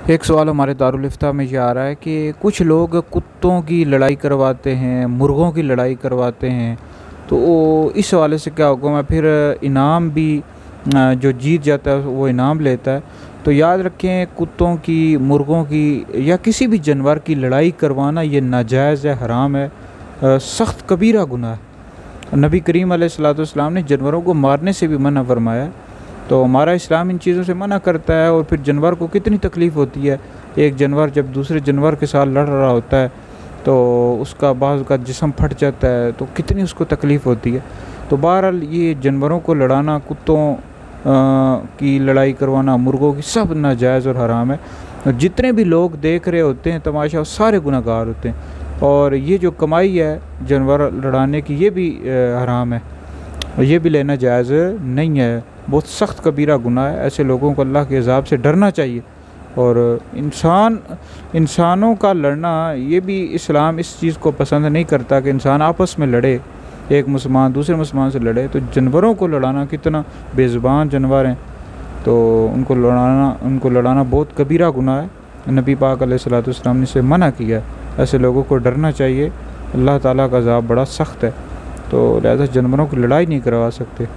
एक सवाल हमारे दारुल इफ्ता में ये आ रहा है कि कुछ लोग कुत्तों की लड़ाई करवाते हैं, मुर्गों की लड़ाई करवाते हैं, तो इस हवाले से क्या होगा? मैं फिर इनाम भी जो जीत जाता है वो इनाम लेता है। तो याद रखें, कुत्तों की, मुर्गों की या किसी भी जानवर की लड़ाई करवाना ये नाजायज़ है, हराम है, सख्त कबीरा गुनाह है। नबी करीम अलैहिस्सलाम ने जानवरों को मारने से भी मना फरमाया है। तो हमारा इस्लाम इन चीज़ों से मना करता है। और फिर जानवर को कितनी तकलीफ़ होती है, एक जानवर जब दूसरे जानवर के साथ लड़ रहा होता है तो उसका बाज़ का जिस्म फट जाता है, तो कितनी उसको तकलीफ़ होती है। तो बहरहाल ये जानवरों को लड़ाना, कुत्तों की लड़ाई करवाना, मुर्गों की, सब नाजायज़ और हराम है। और जितने भी लोग देख रहे होते हैं तमाशा, वो सारे गुनहगार होते हैं। और ये जो कमाई है जानवर लड़ाने की, ये भी हराम है, और ये भी लेना जायज़ नहीं है। बहुत सख्त कबीरा गुनाह है। ऐसे लोगों को अल्लाह के अज़ाब से डरना चाहिए। और इंसानों का लड़ना, ये भी इस्लाम इस चीज़ को पसंद नहीं करता कि इंसान आपस में लड़े, एक मुसलमान दूसरे मुसलमान से लड़े। तो जानवरों को लड़ाना, कितना बेज़ुबान जानवर हैं, तो उनको लड़ाना बहुत कबीरा गुनाह है। नबी पाक अलैहिस्सलाम ने इसे मना किया है। ऐसे लोगों को डरना चाहिए। अल्लाह ताला का अज़ाब बड़ा सख्त है, तो लिहाजा जानवरों की लड़ाई नहीं करवा सकते।